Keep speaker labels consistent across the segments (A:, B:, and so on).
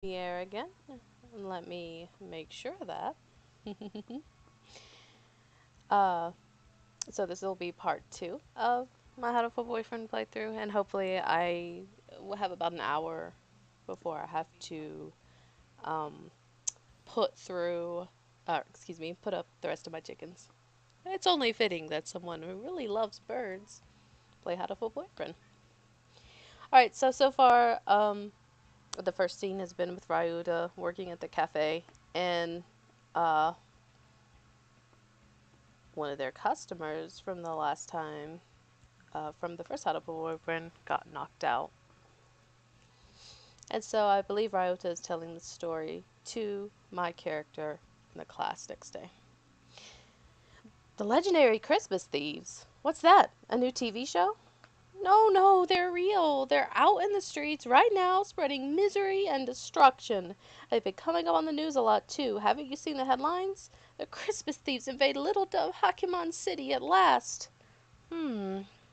A: The air again. Let me make sure of that. uh, so this will be part two of my Hatoful boyfriend playthrough, and hopefully I will have about an hour before I have to um, put up the rest of my chickens. It's only fitting that someone who really loves birds play Hatoful boyfriend. All right, so far, the first scene has been with Ryuda working at the cafe, and uh, one of their customers from the last time, from the first Hatoful boyfriend, got knocked out. And so I believe Ryota is telling the story to my character in the class next day. The legendary Christmas thieves. What's that? A new TV show? No, they're real. They're out in the streets right now spreading misery and destruction. They've been coming up on the news a lot too. Haven't you seen the headlines? The Christmas thieves invade Little Dove Hakuman City at last.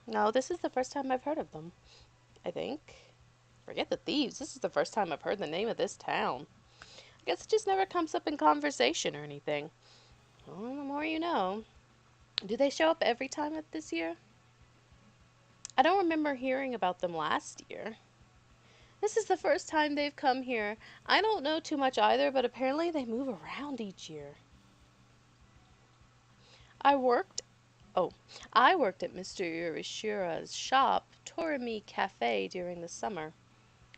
A: No, this is the first time I've heard of them, I think. Forget the thieves. This is the first time I've heard the name of this town. I guess it just never comes up in conversation or anything. Well, the more you know. Do they show up every time at this year? I don't remember hearing about them last year. This is the first time they've come here. I don't know too much either, but apparently they move around each year. I worked Oh, I worked at Mr. Urishira's shop, Torimi Cafe, during the summer.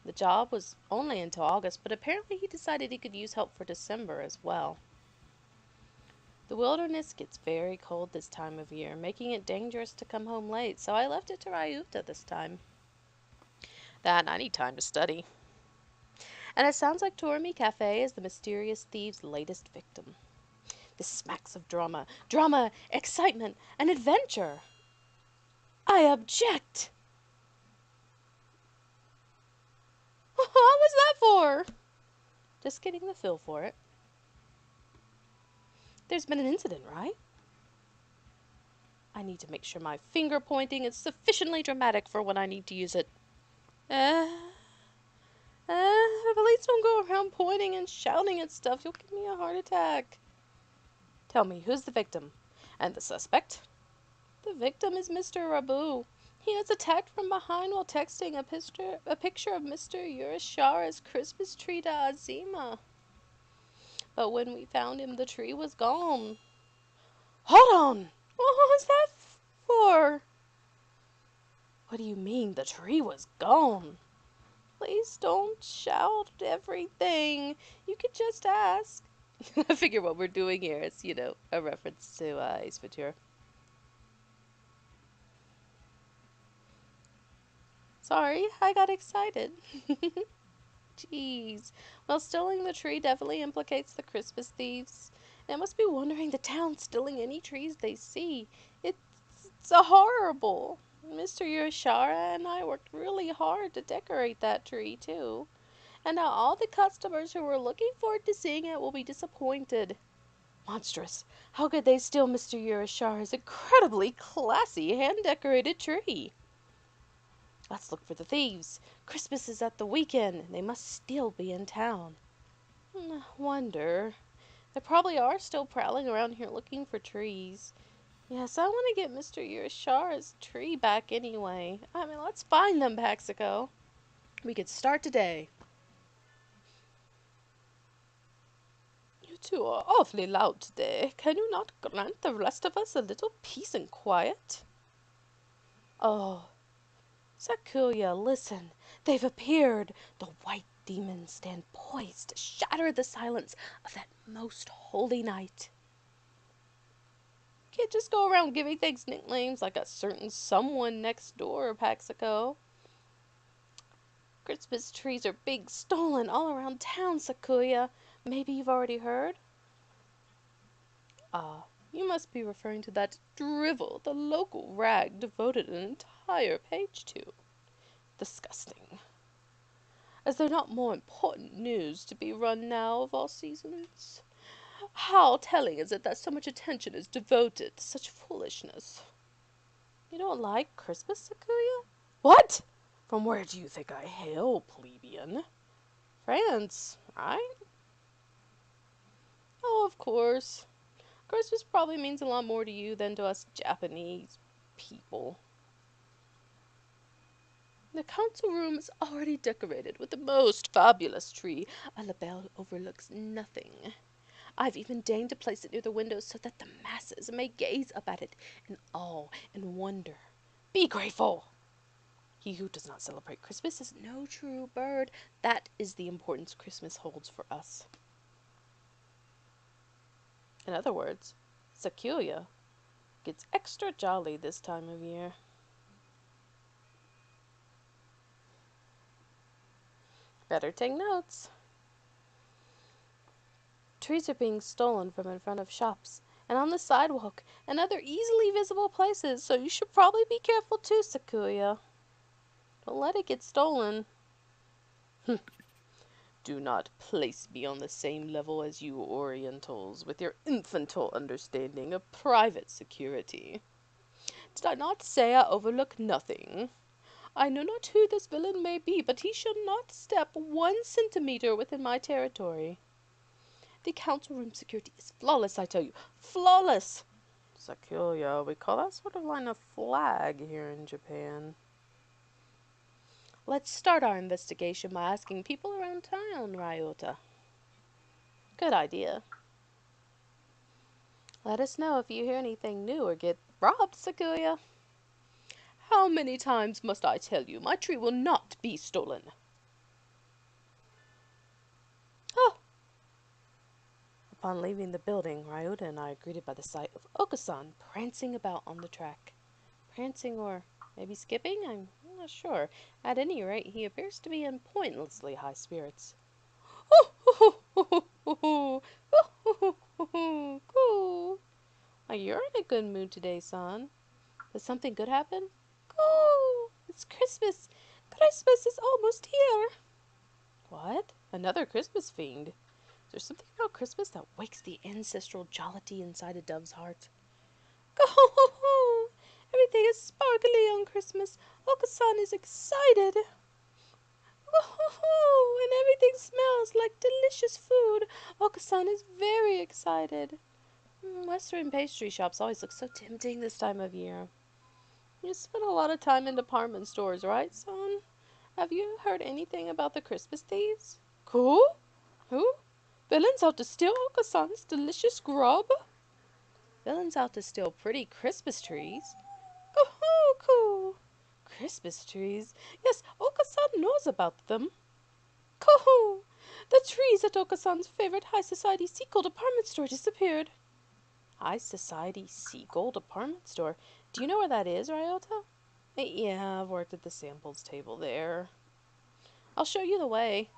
A: The job was only until August, but apparently he decided he could use help for December as well. The wilderness gets very cold this time of year, making it dangerous to come home late, so I left it to Ryuta this time. That and I need time to study. And it sounds like Torimi Cafe is the mysterious thief's latest victim. This smacks of drama. Drama, excitement, and adventure. I object! What was that for? Just getting the feel for it. There's been an incident, right? I need to make sure my finger pointing is sufficiently dramatic for when I need to use it. Police don't go around pointing and shouting at stuff. You'll give me a heart attack. Tell me, who's the victim? And the suspect? The victim is Mr. Rabu. He was attacked from behind while texting a picture of Mr. Urishara's Christmas tree to Azima. But when we found him, the tree was gone. Hold on! What was that for? What do you mean the tree was gone? Please don't shout everything. You could just ask. I figure what we're doing here is, a reference to Ace Ventura. Sorry, I got excited. Jeez. Well, stealing the tree definitely implicates the Christmas thieves. They must be wondering the town stealing any trees they see. It's a horrible. Mr. Yoshara and I worked really hard to decorate that tree, too. And now all the customers who were looking forward to seeing it will be disappointed. Monstrous. How could they steal Mr. Urishara's incredibly classy hand-decorated tree? Let's look for the thieves. Christmas is at the weekend. They must still be in town. Wonder. They probably are still prowling around here looking for trees. Yes, I want to get Mr. Urishara's tree back anyway. Let's find them, Paxico. We could start today. You two are awfully loud today. Can you not grant the rest of us a little peace and quiet? Oh, Sakuya, listen. They've appeared. The white demons stand poised to shatter the silence of that most holy night. Can't just go around giving things nicknames like a certain someone next door, Paxico. Christmas trees are being stolen all around town, Sakuya. Maybe you've already heard? Ah, you must be referring to that drivel the local rag devoted an entire page to. Disgusting. Is there not more important news to be run now of all seasons? How telling is it that so much attention is devoted to such foolishness? You don't like Christmas, Sakuya? What? From where do you think I hail, plebeian? France, right? Oh, of course. Christmas probably means a lot more to you than to us Japanese people. The council room is already decorated with the most fabulous tree. A labelle overlooks nothing. I've even deigned to place it near the windows so that the masses may gaze up at it in awe and wonder. Be grateful! He who does not celebrate Christmas is no true bird. That is the importance Christmas holds for us. In other words, Sakuya gets extra jolly this time of year. Better take notes. Trees are being stolen from in front of shops and on the sidewalk and other easily visible places, so you should probably be careful too, Sakuya. Don't let it get stolen. Do not place me on the same level as you Orientals with your infantile understanding of private security. Did I not say I overlook nothing? I know not who this villain may be, but he shall not step 1 centimeter within my territory. The council room security is flawless, I tell you. Flawless! Sakuya, we call that sort of line a flag here in Japan. Let's start our investigation by asking people around town, Ryota. Good idea. Let us know if you hear anything new or get robbed, Sakuya. How many times must I tell you my tree will not be stolen? Oh! Upon leaving the building, Ryota and I are greeted by the sight of Okasan prancing about on the track. Prancing or maybe skipping? I'm not sure. At any rate, he appears to be in pointlessly high spirits. Cool. You're in a good mood today, son. Did something good happen? Cool. It's Christmas. Christmas is almost here. What? Another Christmas fiend? Is there something about Christmas that wakes the ancestral jollity inside a dove's heart? Go! Everything is sparkly on Christmas. Okasan is excited. And everything smells like delicious food. Okasan is very excited. Western pastry shops always look so tempting this time of year. You spend a lot of time in department stores, right, son? Have you heard anything about the Christmas thieves? Cool? Who? Villains out to steal Okasan's delicious grub? Villains out to steal pretty Christmas trees? Cool. Christmas trees? Yes, Okasan knows about them. Cool. The trees at Okasan's favorite high society Sequel department store disappeared. High society Sequel department store? Do you know where that is, Ryota? Yeah, I've worked at the samples table there. I'll show you the way.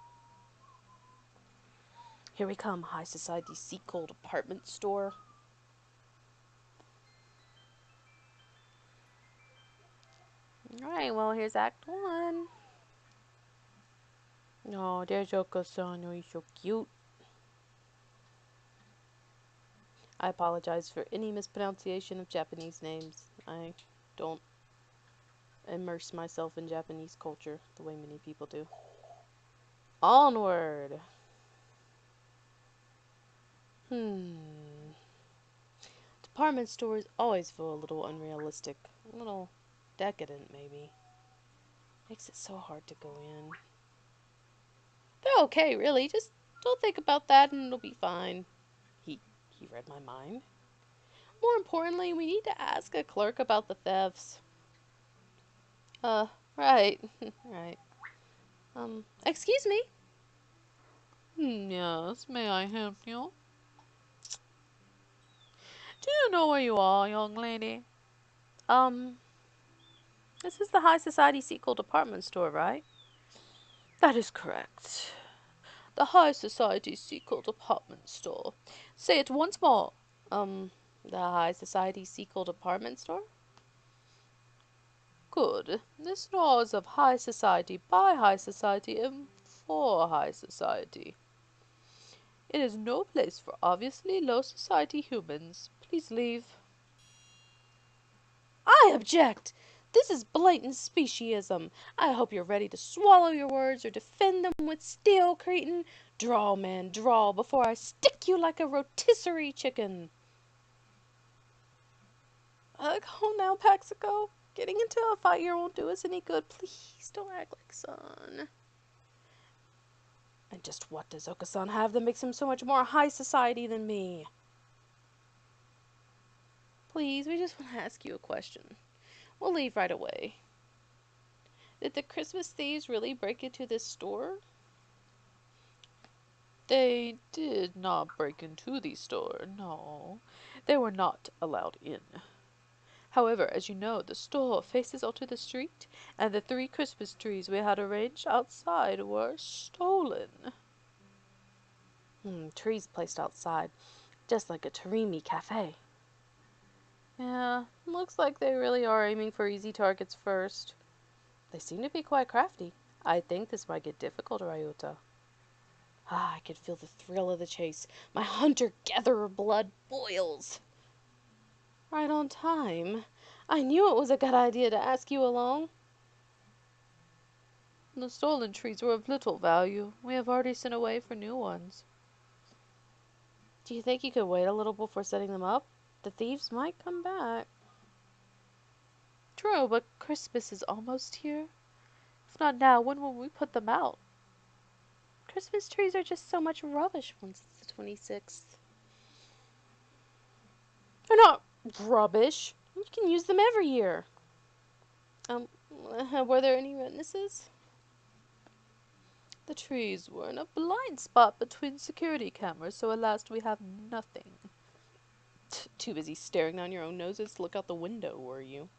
A: Here we come, high society Sequel department store. Alright, well, here's Act 1. Oh, there's Okasan. Oh, he's so cute. I apologize for any mispronunciation of Japanese names. I don't immerse myself in Japanese culture the way many people do. Onward! Department stores always feel a little unrealistic. A little decadent, maybe. Makes it so hard to go in. They're okay, really. Just don't think about that and it'll be fine. He read my mind. More importantly, we need to ask a clerk about the thefts. Right. Right. Excuse me? Yes, may I help you? Do you know where you are, young lady? This is the High Society Sequel department store, right? That is correct. The High Society Sequel department store. Say it once more. The High Society Sequel department store? Good. This store is of high society, by high society, and for high society. It is no place for obviously low society humans. Please leave. I object! This is blatant speciesism. I hope you're ready to swallow your words or defend them with steel, cretin. Draw, man, draw, before I stick you like a rotisserie chicken. Calm down, Paxico. Getting into a fight here won't do us any good. Please don't act like son. And just what does Oka-san have that makes him so much more high society than me? Please, we just want to ask you a question. We'll leave right away. Did the Christmas thieves really break into this store?
B: They did not break into the store, no. They were not allowed in. However, as you know, the store faces onto the street, and the 3 Christmas trees we had arranged outside were stolen.
A: Trees placed outside, just like a Tarimi cafe.
B: Yeah, looks like they really are aiming for easy targets first.
A: They seem to be quite crafty. I think this might get difficult, Ryota. I can feel the thrill of the chase. My hunter-gatherer blood boils. Right on time. I knew it was a good idea to ask you along.
B: The stolen trees were of little value. We have already sent away for new ones.
A: Do you think you could wait a little before setting them up? The thieves might come back.
B: True, but Christmas is almost here. If not now, when will we put them out?
A: Christmas trees are just so much rubbish once it's the 26th. They're not rubbish. You can use them every year. Were there any witnesses?
B: The trees were in a blind spot between security cameras, so at last we have nothing.
A: Too busy staring down your own noses to look out the window, were you?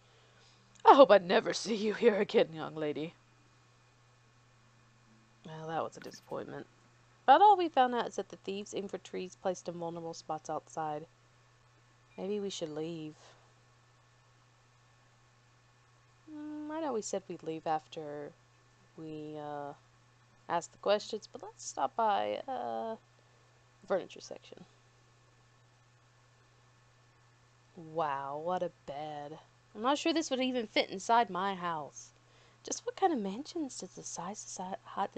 B: I hope I never see you here again, young lady.
A: Well, that was a disappointment. About all we found out is that the thieves aim for trees placed in vulnerable spots outside. Maybe we should leave. I know we said we'd leave after we asked the questions, but let's stop by furniture section. Wow, what a bed. I'm not sure this would even fit inside my house. Just what kind of mansions does this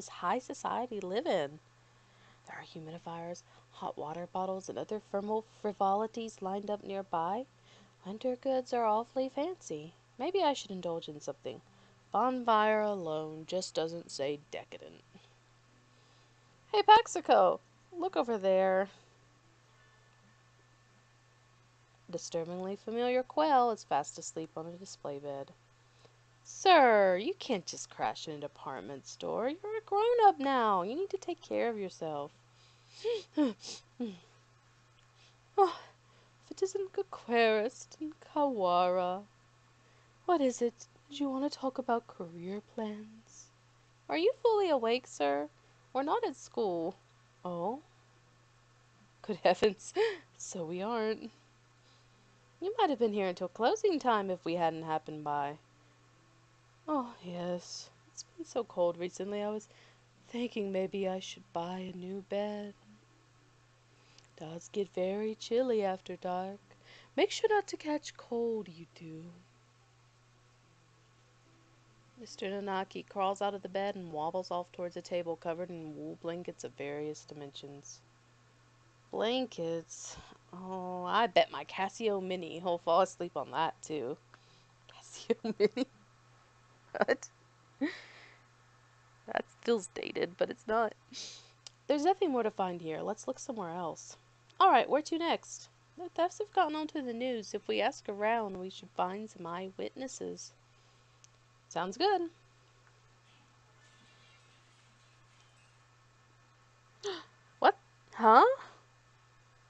A: high society live in? There are humidifiers, hot water bottles, and other thermal frivolities lined up nearby. Winter goods are awfully fancy. Maybe I should indulge in something. Bonfire alone just doesn't say decadent. Hey, Paxico, look over there. A disturbingly familiar quail is fast asleep on a display bed. Sir, you can't just crash in a department store. You're a grown-up now. You need to take care of yourself. Oh, if it isn't Gaquarist and Kawara. What is it? Did you want to talk about career plans? Are you fully awake, sir? We're not at school. Oh? Good heavens. So we aren't. You might have been here until closing time if we hadn't happened by. Oh, yes. It's been so cold recently. I was thinking maybe I should buy a new bed. It does get very chilly after dark. Make sure not to catch cold, you do. Mr. Nanaki crawls out of the bed and wobbles off towards a table covered in wool blankets of various dimensions. Blankets? Oh, I bet my Casio Mini will fall asleep on that, too. Casio Mini? What? That feels dated, but it's not. There's nothing more to find here. Let's look somewhere else. Alright, where to next? The thefts have gotten onto the news. If we ask around, we should find some eyewitnesses. Sounds good. What? Huh?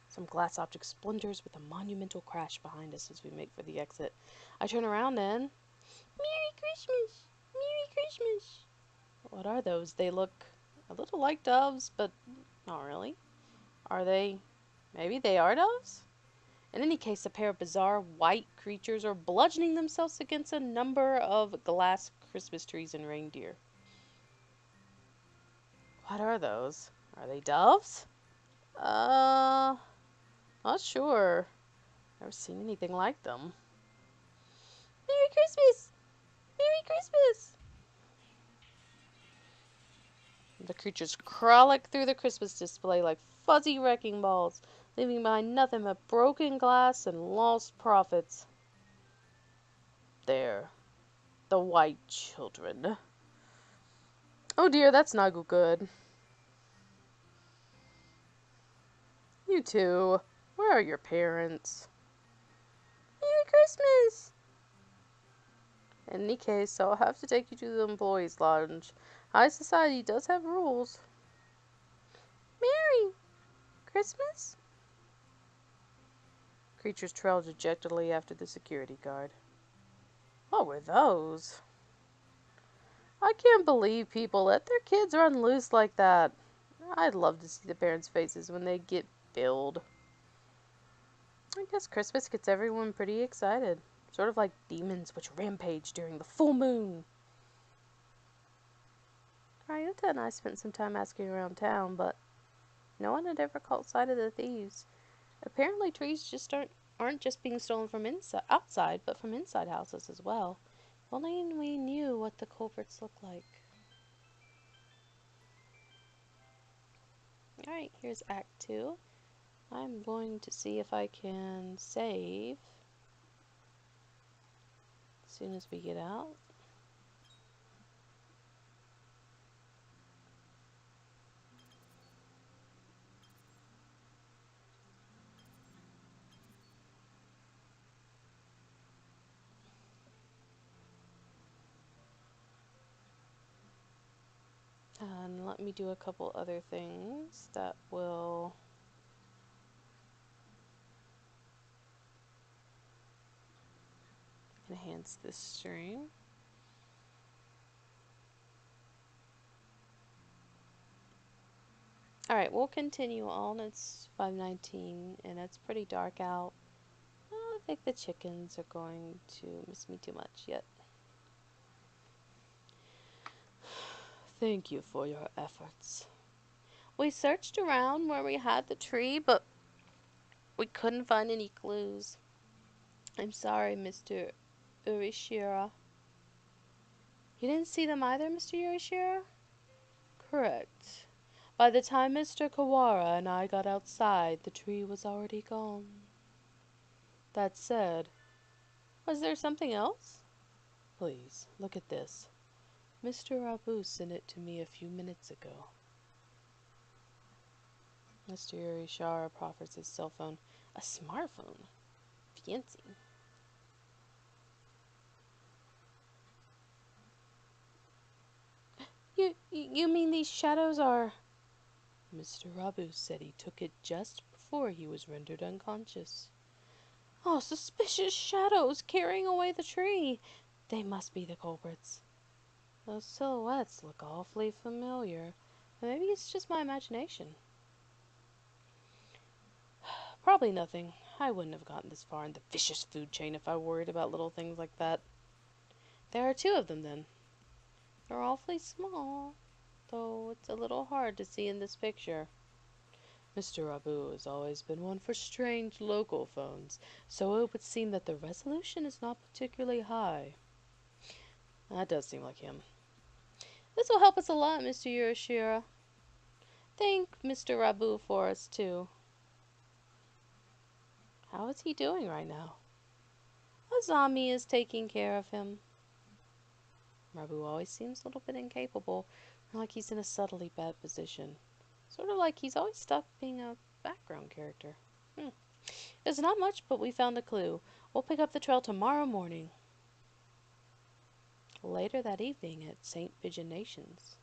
A: Some glass object splinters with a monumental crash behind us as we make for the exit. I turn around and... Merry Christmas! Merry Christmas! What are those? They look a little like doves, but not really. Are they? Maybe they are doves? In any case, a pair of bizarre white creatures are bludgeoning themselves against a number of glass Christmas trees and reindeer. What are those? Are they doves? Not sure. Never seen anything like them. Merry Christmas! Merry Christmas! The creatures frolic through the Christmas display like fuzzy wrecking balls, leaving behind nothing but broken glass and lost profits. There, the white children. Oh dear, that's not good. You too. Where are your parents? Merry Christmas! In any case, I'll have to take you to the employees' lounge. High society does have rules. Merry Christmas? Creatures trailed dejectedly after the security guard. What were those? I can't believe people let their kids run loose like that. I'd love to see the parents' faces when they get billed. I guess Christmas gets everyone pretty excited. Sort of like demons which rampage during the full moon. Ryota and I spent some time asking around town, but no one had ever caught sight of the thieves. Apparently trees just aren't just being stolen from outside, but from inside houses as well. If only we knew what the culprits look like. Alright, here's Act 2. I'm going to see if I can save as soon as we get out. And let me do a couple other things that will enhance this stream. Alright, we'll continue on. It's 5:19 and it's pretty dark out. I don't think the chickens are going to miss me too much yet. Thank you for your efforts. We searched around where we had the tree, but we couldn't find any clues. I'm sorry, Mr. Urishira. You didn't see them either, Mr. Urishira? Correct. By the time Mr. Kawara and I got outside, the tree was already gone. That said, was there something else? Please, look at this. Mr. Abu sent it to me a few minutes ago. Mr. Urishara proffers his cell phone. A smartphone? Fancy. You mean these shadows are... Mr. Rabu said he took it just before he was rendered unconscious. Oh, suspicious shadows carrying away the tree. They must be the culprits. Those silhouettes look awfully familiar. Maybe it's just my imagination. Probably nothing. I wouldn't have gotten this far in the vicious food chain if I worried about little things like that. There are two of them, then. They're awfully small, though it's a little hard to see in this picture. Mr. Abu has always been one for strange local phones, so it would seem that the resolution is not particularly high. That does seem like him. This will help us a lot, Mr. Urashira. Thank Mr. Rabu for us, too. How is he doing right now? Azami is taking care of him. Rabu always seems a little bit incapable, like he's in a subtly bad position. Sort of like he's always stuck being a background character. It's not much, but we found a clue. We'll pick up the trail tomorrow morning. Later that evening at St. Pigeon Nations.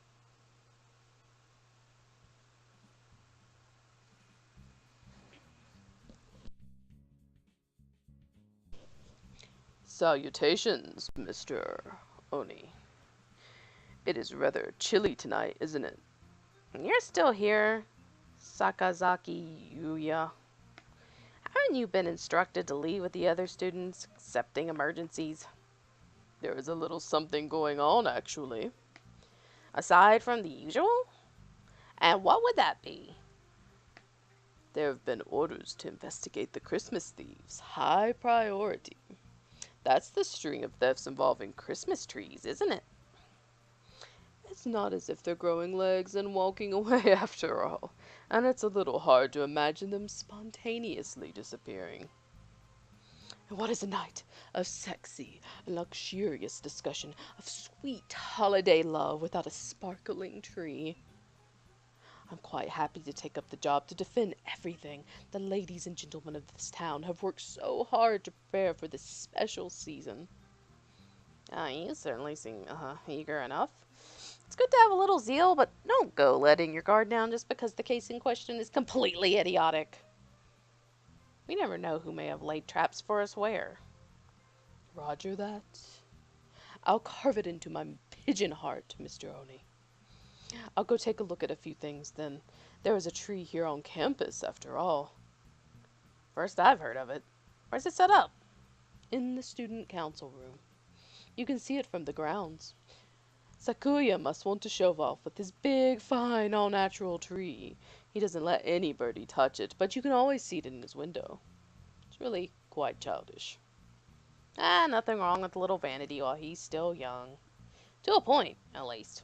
A: Salutations, Mr. Oni. It is rather chilly tonight, isn't it? You're still here, Sakazaki Yuya. Haven't you been instructed to leave with the other students, excepting emergencies? There is a little something going on, actually. Aside from the usual? And what would that be? There have been orders to investigate the Christmas thieves. High priority. That's the string of thefts involving Christmas trees, isn't it? It's not as if they're growing legs and walking away after all, and it's a little hard to imagine them spontaneously disappearing. And what is a night of sexy, luxurious discussion of sweet holiday love without a sparkling tree? I'm quite happy to take up the job to defend everything the ladies and gentlemen of this town have worked so hard to prepare for this special season. You certainly seem eager enough. It's good to have a little zeal, but don't go letting your guard down just because the case in question is completely idiotic. We never know who may have laid traps for us where. Roger that. I'll carve it into my pigeon heart, Mr. Oni. I'll go take a look at a few things then. There is a tree here on campus, after all. First I've heard of it. Where's it set up? In the student council room. You can see it from the grounds. Sakuya must want to show off with his big, fine, all-natural tree. He doesn't let anybody touch it, but you can always see it in his window. It's really quite childish. Nothing wrong with a little vanity while he's still young. To a point, at least.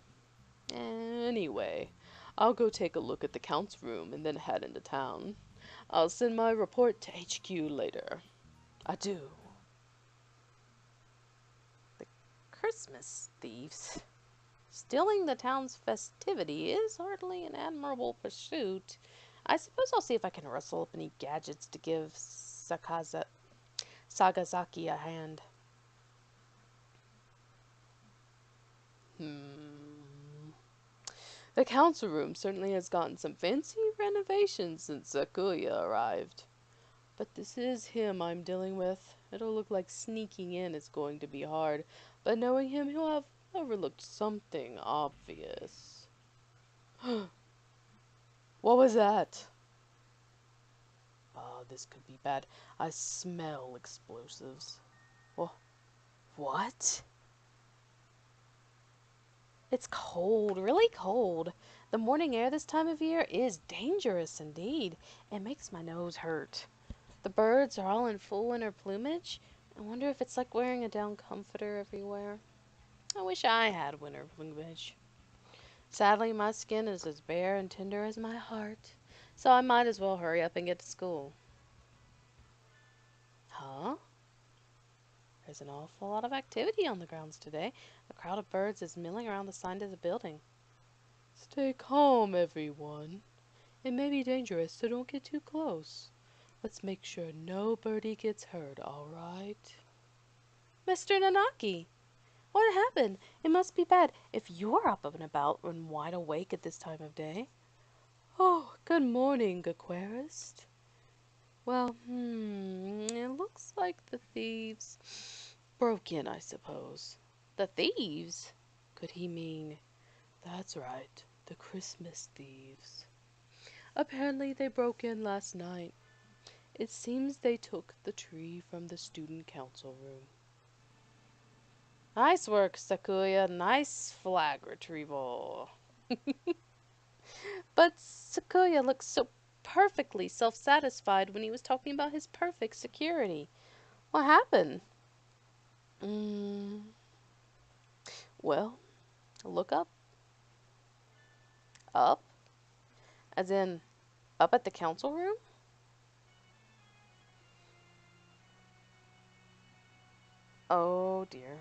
A: Anyway, I'll go take a look at the count's room and then head into town. I'll send my report to HQ later. Adieu. The Christmas thieves. Stealing the town's festivity is hardly an admirable pursuit. I suppose I'll see if I can rustle up any gadgets to give Sagazaki a hand. The council room certainly has gotten some fancy renovations since Sakuya arrived. But this is him I'm dealing with. It'll look like sneaking in is going to be hard, but knowing him, he'll have overlooked something obvious. What was that? Oh, this could be bad. I smell explosives. What? It's cold, really cold. The morning air this time of year is dangerous indeed. It makes my nose hurt. The birds are all in full winter plumage. I wonder if it's like wearing a down comforter everywhere. I wish I had winter plumage. Sadly, my skin is as bare and tender as my heart, so I might as well hurry up and get to school. Huh? There's an awful lot of activity on the grounds today. A crowd of birds is milling around the side of the building. Stay calm, everyone. It may be dangerous, so don't get too close. Let's make sure no birdie gets hurt, all right? Mr. Nanaki, what happened? It must be bad if you're up and about and wide awake at this time of day. Oh, good morning, Aquarist. Well, it looks like the thieves broke in, I suppose. The thieves? Could he mean... That's right, the Christmas thieves. Apparently they broke in last night. It seems they took the tree from the student council room. Nice work, Sakuya. Nice flag retrieval. But Sakuya looked so perfectly self-satisfied when he was talking about his perfect security. What happened? Well, look up. Up? As in, up at the council room? Oh dear.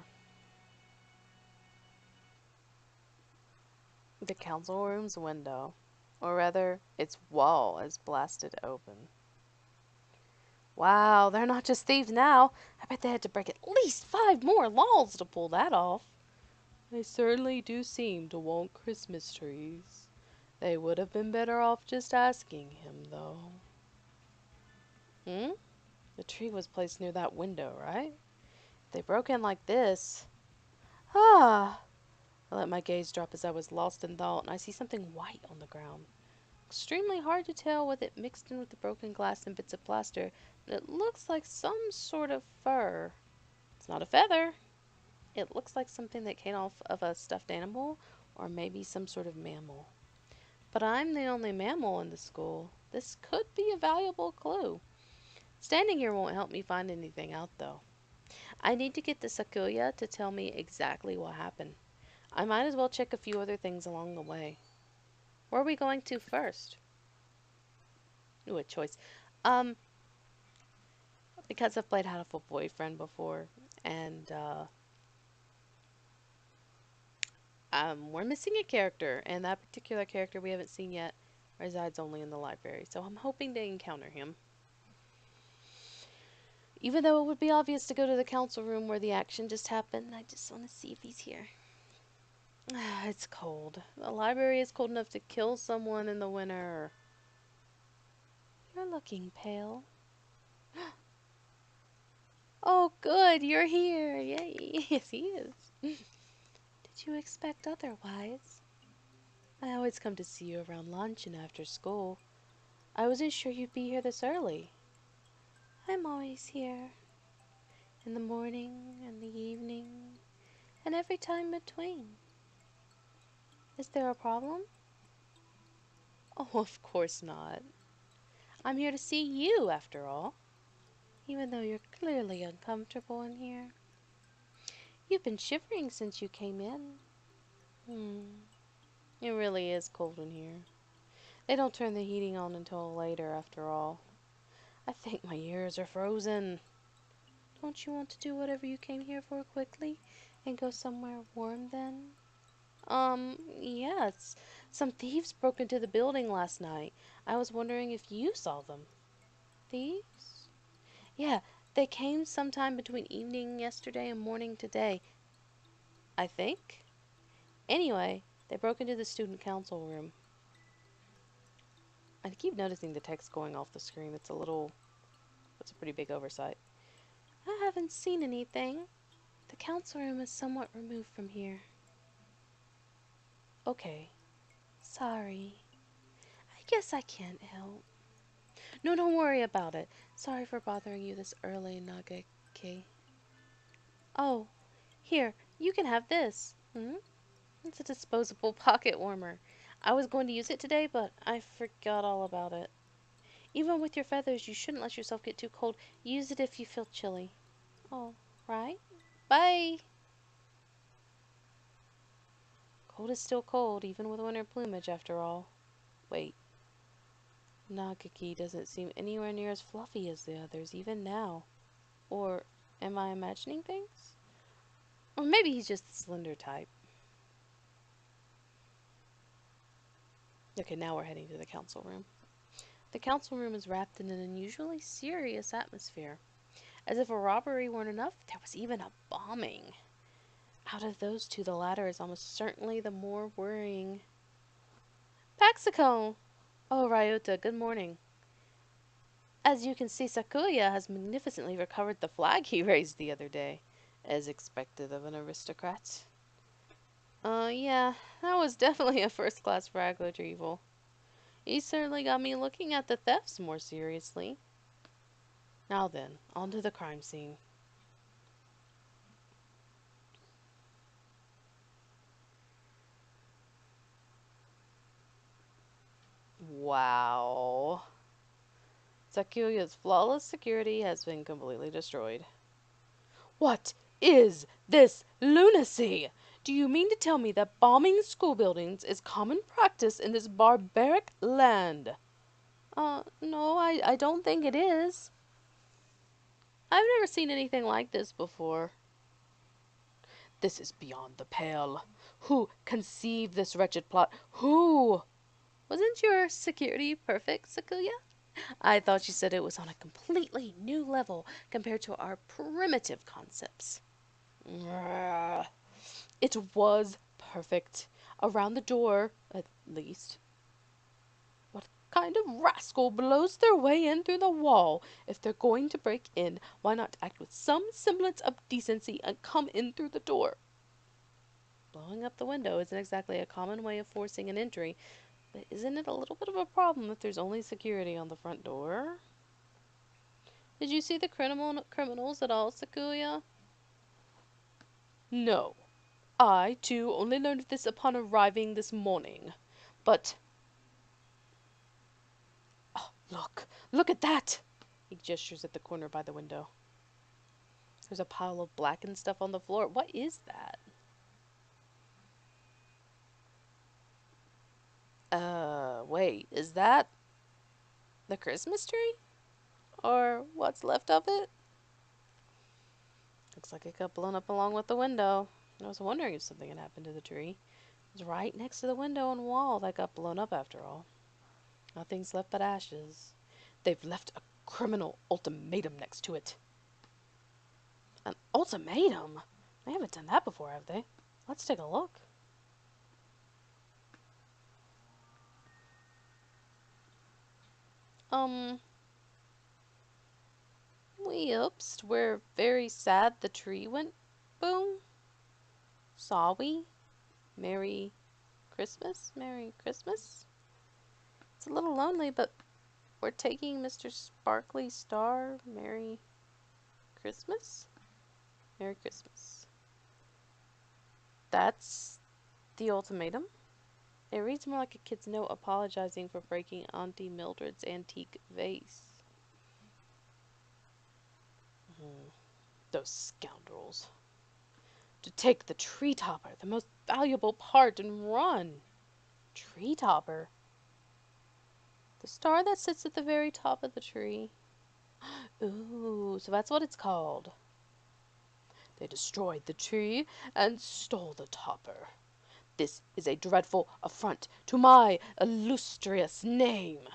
A: The council room's window, or rather, its wall, is blasted open. Wow, they're not just thieves now. I bet they had to break at least 5 more laws to pull that off. They certainly do seem to want Christmas trees. They would have been better off just asking him, though. The tree was placed near that window, right? If they broke in like this... I let my gaze drop as I was lost in thought, and I see something white on the ground. Extremely hard to tell with it mixed in with the broken glass and bits of plaster, but it looks like some sort of fur. It's not a feather. It looks like something that came off of a stuffed animal, or maybe some sort of mammal. But I'm the only mammal in the school. This could be a valuable clue. Standing here won't help me find anything out, though. I need to get the Sakuya to tell me exactly what happened. I might as well check a few other things along the way. Where are we going to first? Ooh, a choice. Um, because I've played Hatoful Boyfriend before, and we're missing a character, and that particular character we haven't seen yet resides only in the library, so I'm hoping to encounter him. Even though it would be obvious to go to the council room where the action just happened, I just want to see if he's here. It's cold. The library is cold enough to kill someone in the winter. You're looking pale. Oh, good, you're here. Yay. Yes, he is. Did you expect otherwise? I always come to see you around lunch and after school. I wasn't sure you'd be here this early. I'm always here. In the morning and the evening, and every time between. Is there a problem? Oh, of course not. I'm here to see you, after all. Even though you're clearly uncomfortable in here. You've been shivering since you came in. It really is cold in here. They don't turn the heating on until later, after all. I think my ears are frozen. Don't you want to do whatever you came here for quickly and go somewhere warm then? Yes. Some thieves broke into the building last night. I was wondering if you saw them. Thieves? Yeah, they came sometime between evening yesterday and morning today, I think. Anyway, they broke into the student council room. I keep noticing the text going off the screen. It's a pretty big oversight. I haven't seen anything. The council room is somewhat removed from here. Okay, sorry. I guess I can't help. No, don't worry about it. Sorry for bothering you this early, Nagaki. Oh, here, you can have this. It's a disposable pocket warmer. I was going to use it today, but I forgot all about it. Even with your feathers, you shouldn't let yourself get too cold. Use it if you feel chilly. Oh, right? Bye! Cold is still cold, even with winter plumage, after all. Wait. Nagaki doesn't seem anywhere near as fluffy as the others, even now. Or am I imagining things? Or maybe he's just the slender type. Okay, now we're heading to the council room. The council room is wrapped in an unusually serious atmosphere. As if a robbery weren't enough, there was even a bombing. Out of those two, the latter is almost certainly the more worrying. Paxico! Oh, Ryota, good morning. As you can see, Sakuya has magnificently recovered the flag he raised the other day, as expected of an aristocrat. Yeah, that was definitely a first-class flag retrieval. He certainly got me looking at the thefts more seriously. Now then, on to the crime scene. Wow. Sakuya's flawless security has been completely destroyed. What is this lunacy? Do you mean to tell me that bombing school buildings is common practice in this barbaric land? No, I don't think it is. I've never seen anything like this before. This is beyond the pale. Who conceived this wretched plot? Who? Wasn't your security perfect, Sakuya? I thought you said it was on a completely new level compared to our primitive concepts. It was perfect. Around the door, at least. What kind of rascal blows their way in through the wall? If they're going to break in, why not act with some semblance of decency and come in through the door? Blowing up the window isn't exactly a common way of forcing an entry, but isn't it a little bit of a problem if there's only security on the front door? Did you see the criminals at all, Sakuya? No. I, too, only learned of this upon arriving this morning. But oh, look at that! He gestures at the corner by the window. There's a pile of blackened stuff on the floor. What is that? Wait, is that the Christmas tree? Or what's left of it? Looks like it got blown up along with the window. I was wondering if something had happened to the tree. It was right next to the window and wall that got blown up after all. Nothing's left but ashes. They've left a criminal ultimatum next to it. An ultimatum? They haven't done that before, have they? Let's take a look. Um, Whoops, we're very sad the tree went boom. Saw we? Merry Christmas? Merry Christmas? It's a little lonely, but we're taking Mr. Sparkly Star. Merry Christmas? Merry Christmas. That's the ultimatum? It reads more like a kid's note apologizing for breaking Auntie Mildred's antique vase. Those scoundrels. To take the tree topper, the most valuable part, and run. Tree topper? The star that sits at the very top of the tree. Ooh, so that's what it's called. They destroyed the tree and stole the topper. This is a dreadful affront to my illustrious name.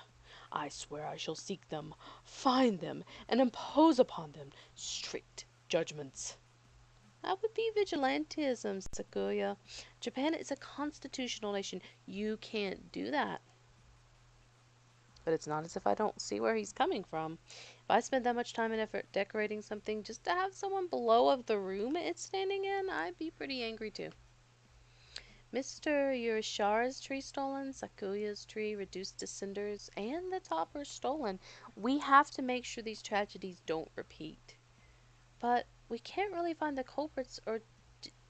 A: I swear I shall seek them, find them, and impose upon them strict judgments. That would be vigilantism, Sakuya. Japan is a constitutional nation. You can't do that. But it's not as if I don't see where he's coming from. If I spent that much time and effort decorating something just to have someone blow up the room it's standing in, I'd be pretty angry too. Mr. Yurishara's tree stolen, Sakuya's tree reduced to cinders, and the topper stolen. We have to make sure these tragedies don't repeat. But we can't really find the culprits or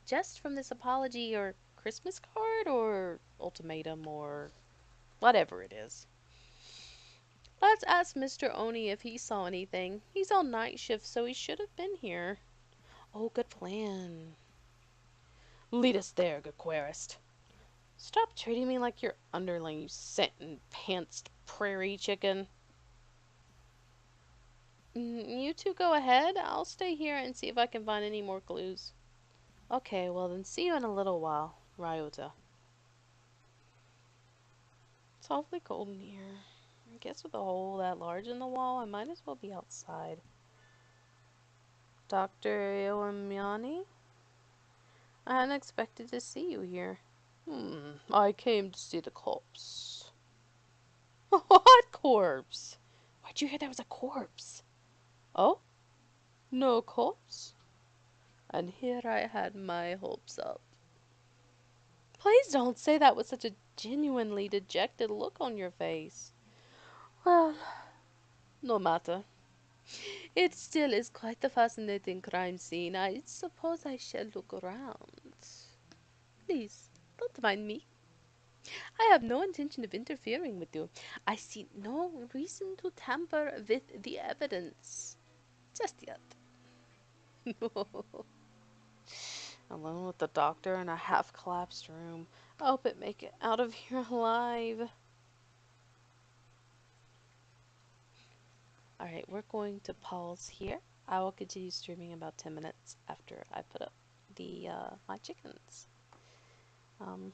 A: just from this apology or Christmas card or ultimatum or whatever it is. Let's ask Mr. Oni if he saw anything. He's on night shift, so he should have been here. Oh, good plan. Lead us there, good querist. Stop treating me like your underling, you scent and pantsed prairie chicken. You two go ahead. I'll stay here and see if I can find any more clues. Okay, well then see you in a little while, Ryota. It's awfully cold in here. I guess with a hole that large in the wall, I might as well be outside. Dr. Iwamiani? I hadn't expected to see you here. I came to see the corpse. What corpse? Why'd you hear there was a corpse? Oh? No corpse? And here I had my hopes up. Please don't say that with such a genuinely dejected look on your face. Well, no matter. It still is quite the fascinating crime scene. I suppose I shall look around. Please, don't mind me. I have no intention of interfering with you. I see no reason to tamper with the evidence. Just yet. Alone with the doctor in a half-collapsed room. I hope it make it out of here alive. Alright, we're going to pause here. I will continue streaming in about 10 minutes after I put up the my chickens. Alright.